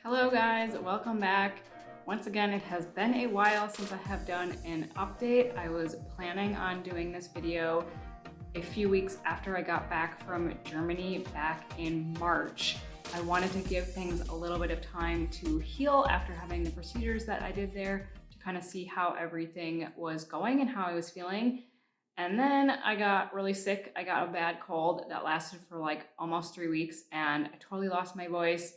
Hello guys, welcome back. Once again, it has been a while since I have done an update. I was planning on doing this video a few weeks after I got back from Germany back in March. I wanted to give things a little bit of time to heal after having the procedures that I did there to kind of see how everything was going and how I was feeling. And then I got really sick. I got a bad cold that lasted for like almost 3 weeks and I totally lost my voice.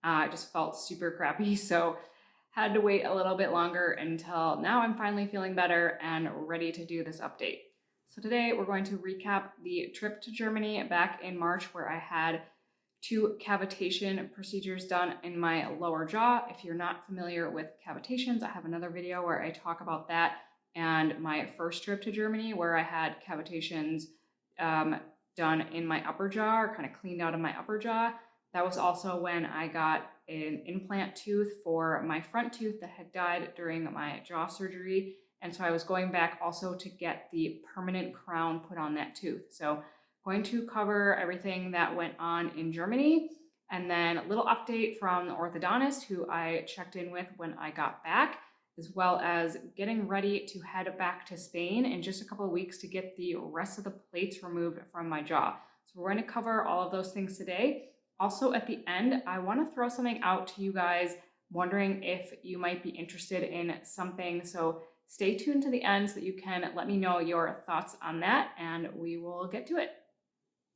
I just felt super crappy, so had to wait a little bit longer until now I'm finally feeling better and ready to do this update. So today we're going to recap the trip to Germany back in March where I had 2 cavitation procedures done in my lower jaw. If you're not familiar with cavitations, I have another video where I talk about that and my first trip to Germany where I had cavitations done in my upper jaw or kind of cleaned out of my upper jaw. That was also when I got an implant tooth for my front tooth that had died during my jaw surgery. And so I was going back also to get the permanent crown put on that tooth. So going to cover everything that went on in Germany and then a little update from the orthodontist who I checked in with when I got back, as well as getting ready to head back to Spain in just a couple of weeks to get the rest of the plates removed from my jaw. So we're going to cover all of those things today. Also, at the end, I want to throw something out to you guys, wondering if you might be interested in something. So stay tuned to the end so that you can let me know your thoughts on that, and we will get to it.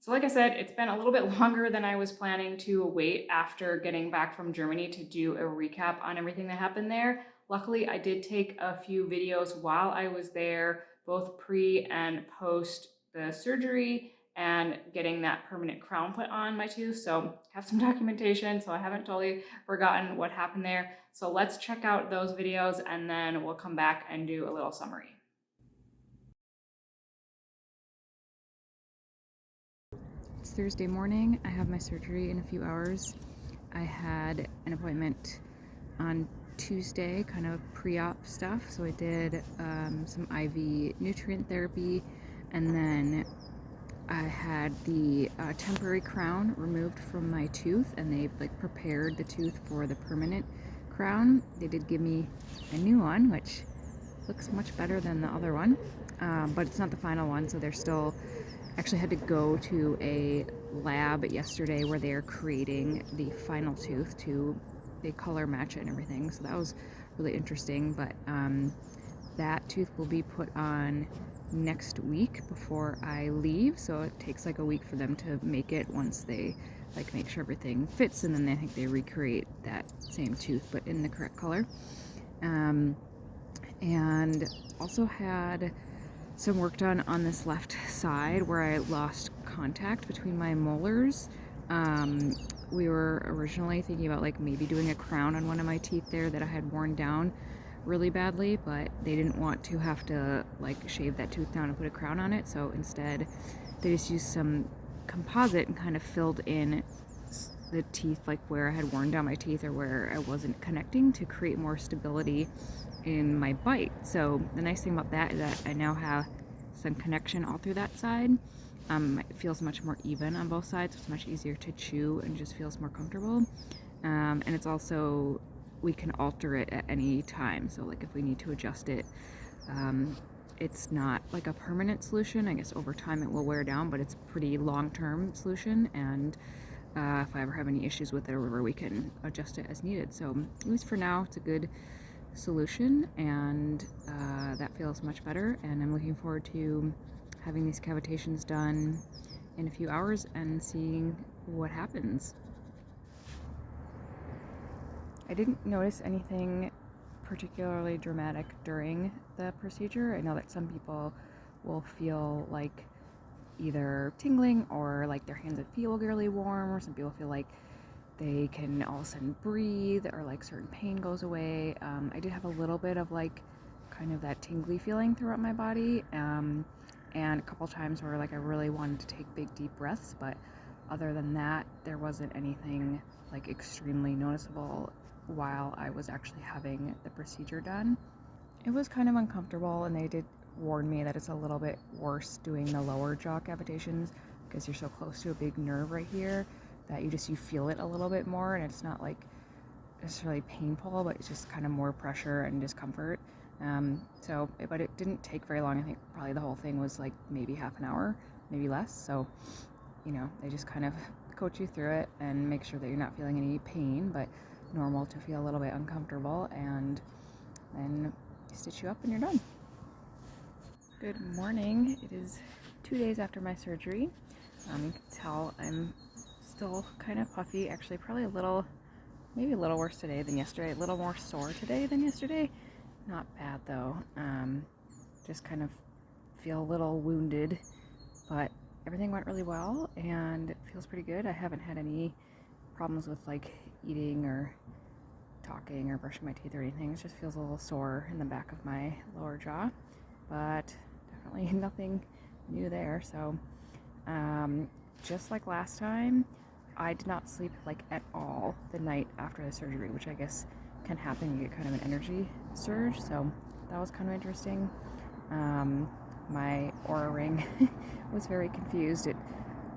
So like I said, it's been a little bit longer than I was planning to wait after getting back from Germany to do a recap on everything that happened there. Luckily, I did take a few videos while I was there, both pre and post the surgery and getting that permanent crown put on my tooth. So I have some documentation, so I haven't totally forgotten what happened there. So let's check out those videos and then we'll come back and do a little summary. It's Thursday morning. I have my surgery in a few hours. I had an appointment on Tuesday, kind of pre-op stuff. So I did some IV nutrient therapy, and then I had the temporary crown removed from my tooth, and they prepared the tooth for the permanent crown. They did give me a new one, which looks much better than the other one, but it's not the final one, so they're still actually had to go to a lab yesterday where they're creating the final tooth they color match it and everything, so that was really interesting. But that tooth will be put on next week before I leave, so it takes like a week for them to make it once they make sure everything fits, and then I think they recreate that same tooth but in the correct color. And also had some work done on this left side where I lost contact between my molars. We were originally thinking about maybe doing a crown on one of my teeth there that I had worn down really badly, but they didn't want to have to shave that tooth down and put a crown on it, so instead they just used some composite and kind of filled in the teeth where I had worn down my teeth or where I wasn't connecting to create more stability in my bite. So the nice thing about that is that I now have some connection all through that side. It feels much more even on both sides, so it's much easier to chew and just feels more comfortable. And it's also, we can alter it at any time, so if we need to adjust it, it's not a permanent solution. I guess over time it will wear down, but it's a pretty long-term solution, and if I ever have any issues with it or whatever, we can adjust it as needed. So at least for now, it's a good solution, and that feels much better, and I'm looking forward to having these cavitations done in a few hours and seeing what happens. I didn't notice anything particularly dramatic during the procedure. I know that some people will feel either tingling or their hands and feet will get really warm, or some people feel they can all of a sudden breathe, or certain pain goes away. I did have a little bit of kind of that tingly feeling throughout my body, and a couple times where I really wanted to take big deep breaths, but other than that there wasn't anything extremely noticeable while I was actually having the procedure done. It was kind of uncomfortable, and they did warn me that it's a little bit worse doing the lower jaw cavitations because you're so close to a big nerve right here that you feel it a little bit more, and it's not necessarily painful, but it's just kind of more pressure and discomfort. But it didn't take very long. I think probably the whole thing was like maybe half an hour, maybe less. So, they just kind of coach you through it and make sure that you're not feeling any pain, but normal to feel a little bit uncomfortable, and then stitch you up and you're done. Good morning. It is 2 days after my surgery. You can tell I'm still kind of puffy, actually probably maybe a little worse today than yesterday, a little more sore today than yesterday. Not bad though. Just kind of feel a little wounded, but everything went really well and it feels pretty good. I haven't had any problems with like eating or talking or brushing my teeth or anything. It just feels a little sore in the back of my lower jaw, but definitely nothing new there. So just like last time, I did not sleep like at all the night after the surgery, which I guess can happen. You get kind of an energy surge, so that was kind of interesting. My Aura ring was very confused. It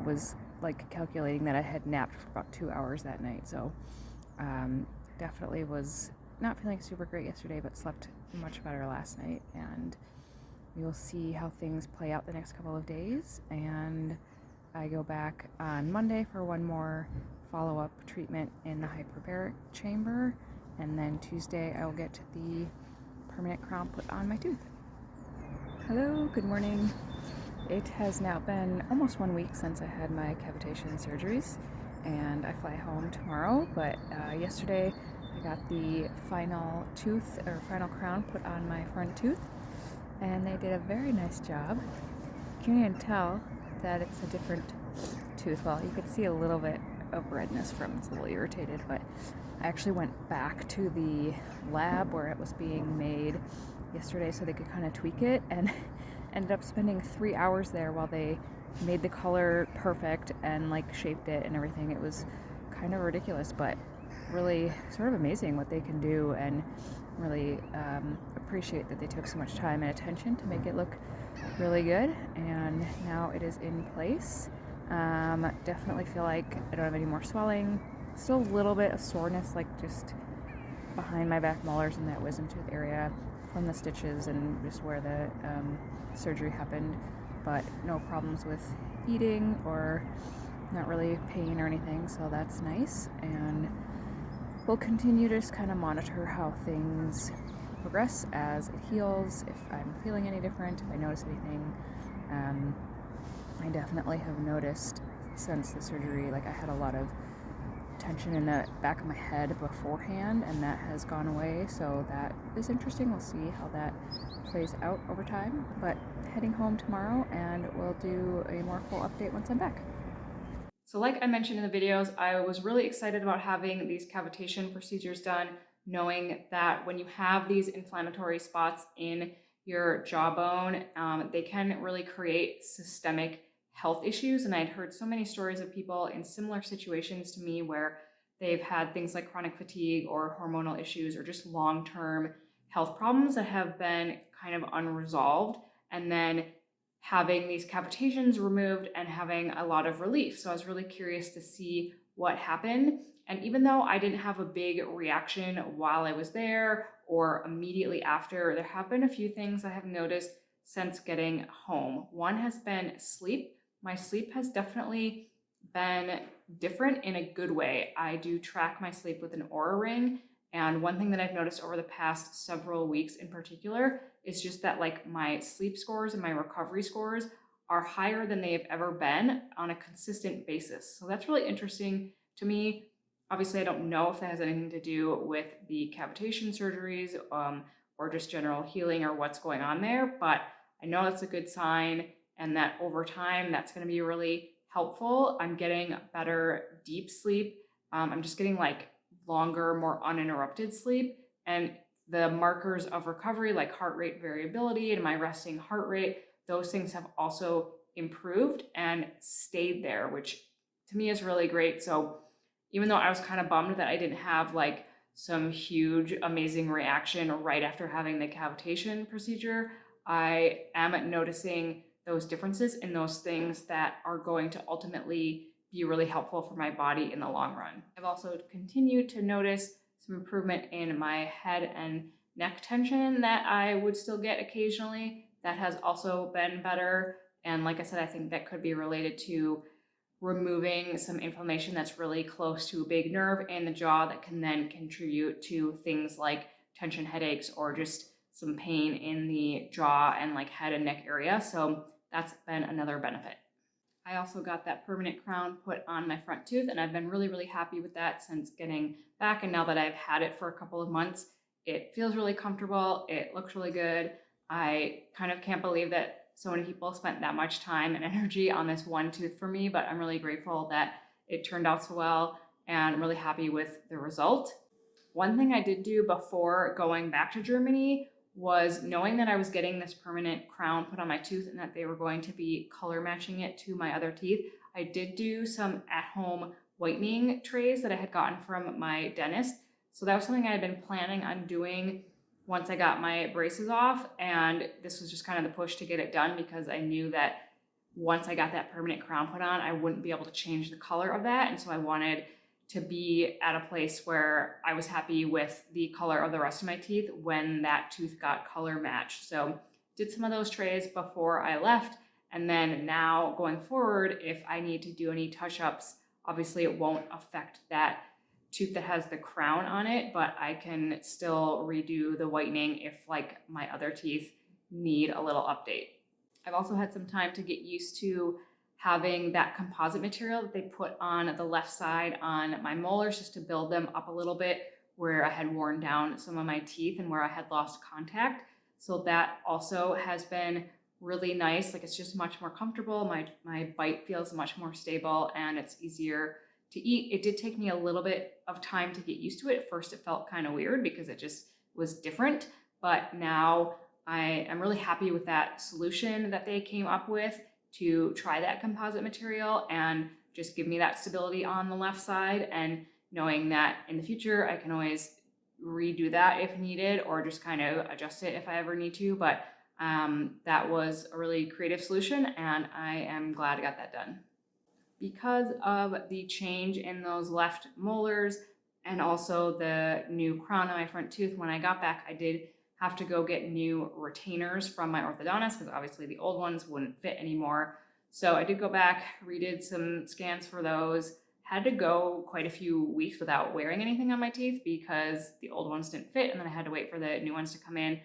was like calculating that I had napped for about 2 hours that night, so definitely was not feeling super great yesterday, but slept much better last night, and we will see how things play out the next couple of days. And I go back on Monday for one more follow-up treatment in the hyperbaric chamber, and then Tuesday I will get the permanent crown put on my tooth. Hello, good morning. It has now been almost 1 week since I had my cavitation surgeries, and I fly home tomorrow, but yesterday I got the final crown put on my front tooth, and they did a very nice job. You can even tell that it's a different tooth. Well, you could see a little bit of redness from it's a little irritated, but I actually went back to the lab where it was being made yesterday so they could kind of tweak it, and ended up spending 3 hours there while they made the color perfect and like shaped it and everything. It was kind of ridiculous, but really sort of amazing what they can do, and really appreciate that they took so much time and attention to make it look really good. And now it is in place. Definitely feel like I don't have any more swelling. Still a little bit of soreness, like just behind my back molars in that wisdom tooth area from the stitches and just where the surgery happened, but no problems with eating or not really pain or anything, so that's nice. And we'll continue to just kind of monitor how things progress as it heals, if I'm feeling any different, if I notice anything. I definitely have noticed since the surgery, like I had a lot of tension in the back of my head beforehand, and that has gone away, so that is interesting. We'll see how that plays out over time, but heading home tomorrow, and we'll do a more full update once I'm back. So like I mentioned in the videos, I was really excited about having these cavitation procedures done, knowing that when you have these inflammatory spots in your jawbone, they can really create systemic health issues. And I'd heard so many stories of people in similar situations to me where they've had things like chronic fatigue or hormonal issues or just long-term health problems that have been kind of unresolved, and then having these cavitations removed and having a lot of relief. So I was really curious to see what happened. And even though I didn't have a big reaction while I was there or immediately after, there have been a few things I have noticed since getting home. One has been sleep. My sleep has definitely been different in a good way. I do track my sleep with an Aura ring, and one thing that I've noticed over the past several weeks in particular is just that like my sleep scores and my recovery scores are higher than they have ever been on a consistent basis. So that's really interesting to me. Obviously, I don't know if that has anything to do with the cavitation surgeries or just general healing or what's going on there, but I know it's a good sign, and that over time, that's going to be really helpful. I'm getting better deep sleep. I'm just getting like longer, more uninterrupted sleep, and the markers of recovery like heart rate variability and my resting heart rate, those things have also improved and stayed there, which to me is really great. So even though I was kind of bummed that I didn't have like some huge amazing reaction right after having the cavitation procedure, I am noticing those differences in those things that are going to ultimately be really helpful for my body in the long run. I've also continued to notice some improvement in my head and neck tension that I would still get occasionally. That has also been better. And like I said, I think that could be related to removing some inflammation that's really close to a big nerve in the jaw that can then contribute to things like tension headaches or just some pain in the jaw and like head and neck area. So that's been another benefit. I also got that permanent crown put on my front tooth, and I've been really, really happy with that since getting back. And now that I've had it for a couple of months, it feels really comfortable. It looks really good. I kind of can't believe that so many people spent that much time and energy on this one tooth for me, but I'm really grateful that it turned out so well, and I'm really happy with the result. One thing I did do before going back to Germany was, knowing that I was getting this permanent crown put on my tooth and that they were going to be color matching it to my other teeth, I did do some at-home whitening trays that I had gotten from my dentist. So that was something I had been planning on doing once I got my braces off, and this was just kind of the push to get it done because I knew that once I got that permanent crown put on, I wouldn't be able to change the color of that. And so I wanted to be at a place where I was happy with the color of the rest of my teeth when that tooth got color matched. So did some of those trays before I left. And then now going forward, if I need to do any touch-ups, obviously it won't affect that tooth that has the crown on it, but I can still redo the whitening if like my other teeth need a little update. I've also had some time to get used to having that composite material that they put on the left side on my molars just to build them up a little bit where I had worn down some of my teeth and where I had lost contact. So that also has been really nice. Like, it's just much more comfortable. My bite feels much more stable and it's easier to eat. It did take me a little bit of time to get used to it. At first, it felt kind of weird because it just was different, but now I am really happy with that solution that they came up with to try that composite material and just give me that stability on the left side, and knowing that in the future I can always redo that if needed or just kind of adjust it if I ever need to. But that was a really creative solution and I am glad I got that done. Because of the change in those left molars and also the new crown on my front tooth, when I got back, I did have to go get new retainers from my orthodontist because obviously the old ones wouldn't fit anymore. So I did go back, redid some scans for those, had to go quite a few weeks without wearing anything on my teeth because the old ones didn't fit, and then I had to wait for the new ones to come in.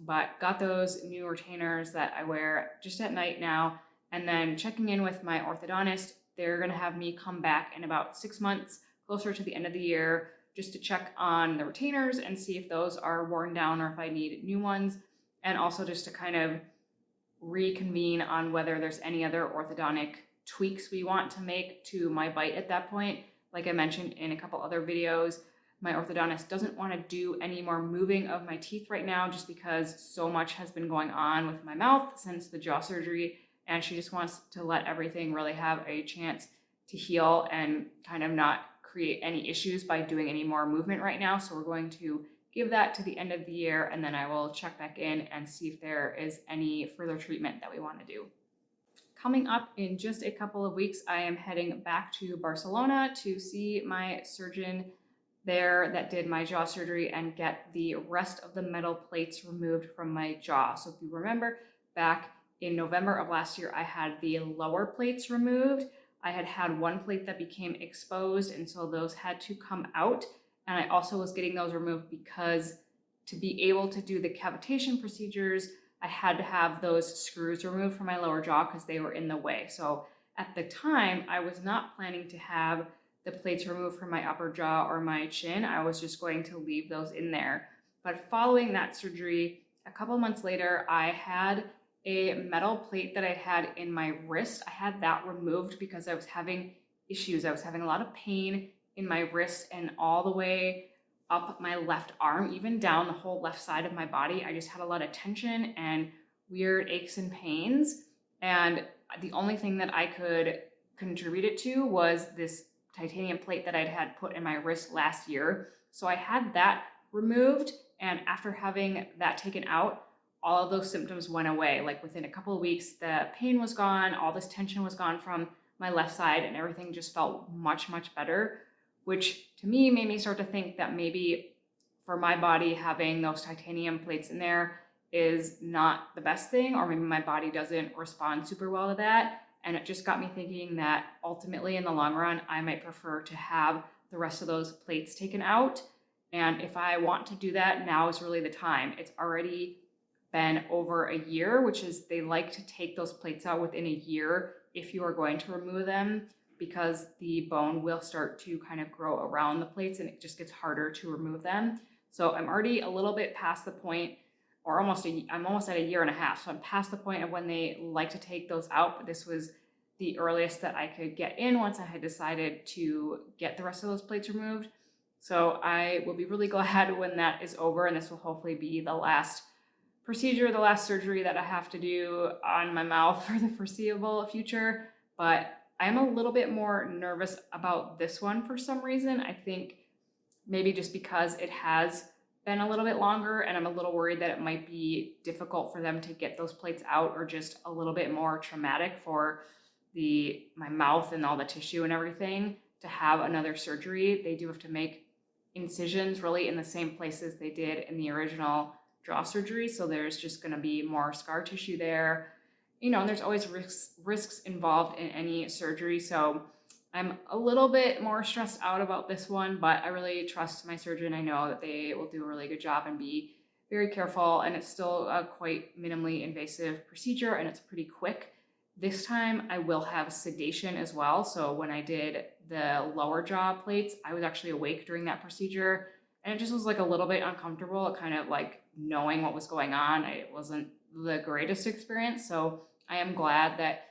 But got those new retainers that I wear just at night now, and then checking in with my orthodontist. They're gonna have me come back in about 6 months, closer to the end of the year, just to check on the retainers and see if those are worn down or if I need new ones. And also just to kind of reconvene on whether there's any other orthodontic tweaks we want to make to my bite at that point. Like I mentioned in a couple other videos, my orthodontist doesn't want to do any more moving of my teeth right now just because so much has been going on with my mouth since the jaw surgery, and she just wants to let everything really have a chance to heal and kind of not create any issues by doing any more movement right now. So we're going to give that to the end of the year, and then I will check back in and see if there is any further treatment that we want to do. Coming up in just a couple of weeks, I am heading back to Barcelona to see my surgeon there that did my jaw surgery and get the rest of the metal plates removed from my jaw. So if you remember, back in November of last year, I had the lower plates removed. I had one plate that became exposed, and so those had to come out. And I also was getting those removed because to be able to do the cavitation procedures, I had to have those screws removed from my lower jaw because they were in the way. So at the time, I was not planning to have the plates removed from my upper jaw or my chin. I was just going to leave those in there. But following that surgery, a couple months later, I had a metal plate that I had in my wrist. I had that removed because I was having issues. I was having a lot of pain in my wrist and all the way up my left arm, even down the whole left side of my body. I just had a lot of tension and weird aches and pains. And the only thing that I could contribute it to was this titanium plate that I'd had put in my wrist last year. So I had that removed, and after having that taken out, all of those symptoms went away. Like within a couple of weeks, the pain was gone, all this tension was gone from my left side, and everything just felt much, much better. which to me made me start to think that maybe for my body, having those titanium plates in there is not the best thing, or maybe my body doesn't respond super well to that. And it just got me thinking that ultimately in the long run, I might prefer to have the rest of those plates taken out. And if I want to do that, now is really the time. It's already been over a year, which is they like to take those plates out within a year if you are going to remove them, because the bone will start to kind of grow around the plates and it just gets harder to remove them. So I'm already a little bit past the point, or I'm almost at a year and a half. So I'm past the point of when they like to take those out, but this was the earliest that I could get in once I had decided to get the rest of those plates removed. So I will be really glad when that is over, and this will hopefully be the last procedure, the last surgery that I have to do on my mouth for the foreseeable future. But I'm a little bit more nervous about this one for some reason. I think maybe just because it has been a little bit longer, and I'm a little worried that it might be difficult for them to get those plates out, or just a little bit more traumatic for my mouth and all the tissue and everything to have another surgery. They do have to make incisions really in the same places they did in the original jaw surgery. So there's just going to be more scar tissue there, and there's always risks involved in any surgery. So I'm a little bit more stressed out about this one, but I really trust my surgeon. I know that they will do a really good job and be very careful, and it's still a quite minimally invasive procedure, and it's pretty quick. This time I will have sedation as well. So when I did the lower jaw plates, I was actually awake during that procedure, and it just was like a little bit uncomfortable, kind of like knowing what was going on. It wasn't the greatest experience. So I am glad that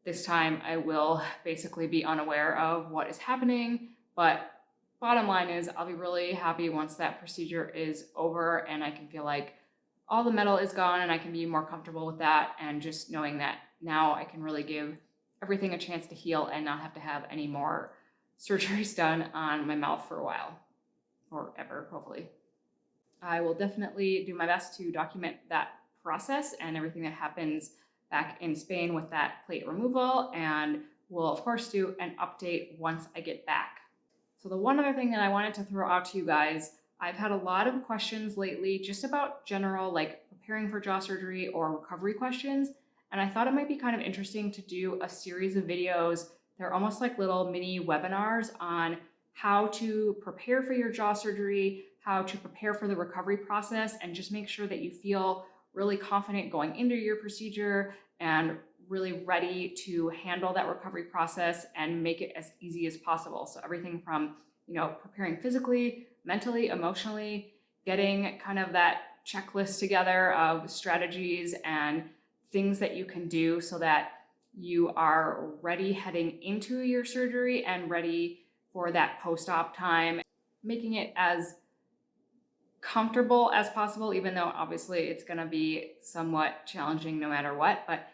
this time I will basically be unaware of what is happening. But bottom line is I'll be really happy once that procedure is over and I can feel like all the metal is gone and I can be more comfortable with that, and just knowing that now I can really give everything a chance to heal and not have to have any more surgeries done on my mouth for a while, or ever, hopefully. I will definitely do my best to document that process and everything that happens back in Spain with that plate removal, and we'll of course do an update once I get back. So the one other thing that I wanted to throw out to you guys, I've had a lot of questions lately just about general, like preparing for jaw surgery or recovery questions. And I thought it might be kind of interesting to do a series of videos. They're almost like little mini webinars on how to prepare for your jaw surgery, how to prepare for the recovery process, and just make sure that you feel really confident going into your procedure and really ready to handle that recovery process and make it as easy as possible. So everything from, preparing physically, mentally, emotionally, getting kind of that checklist together of strategies and things that you can do so that you are ready heading into your surgery and ready for that post-op time, making it as comfortable as possible, even though obviously it's going to be somewhat challenging no matter what. But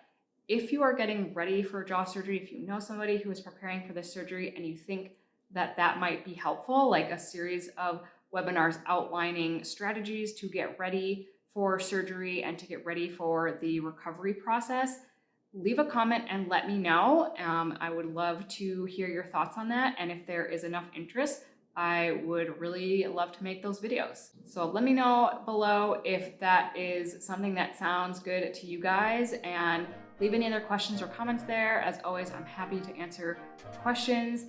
if you are getting ready for jaw surgery, if you know somebody who is preparing for this surgery and you think that that might be helpful, like a series of webinars outlining strategies to get ready for surgery and to get ready for the recovery process, leave a comment and let me know. I would love to hear your thoughts on that. And if there is enough interest, I would really love to make those videos. So let me know below if that is something that sounds good to you guys, and leave any other questions or comments there. As always, I'm happy to answer questions.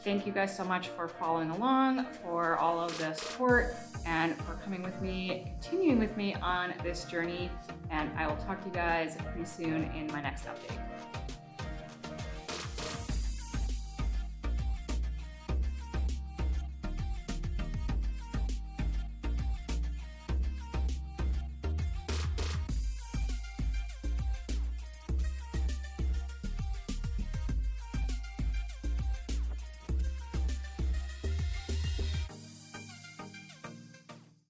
Thank you guys so much for following along, for all of the support, and for coming with me, continuing with me on this journey. And I will talk to you guys pretty soon in my next update.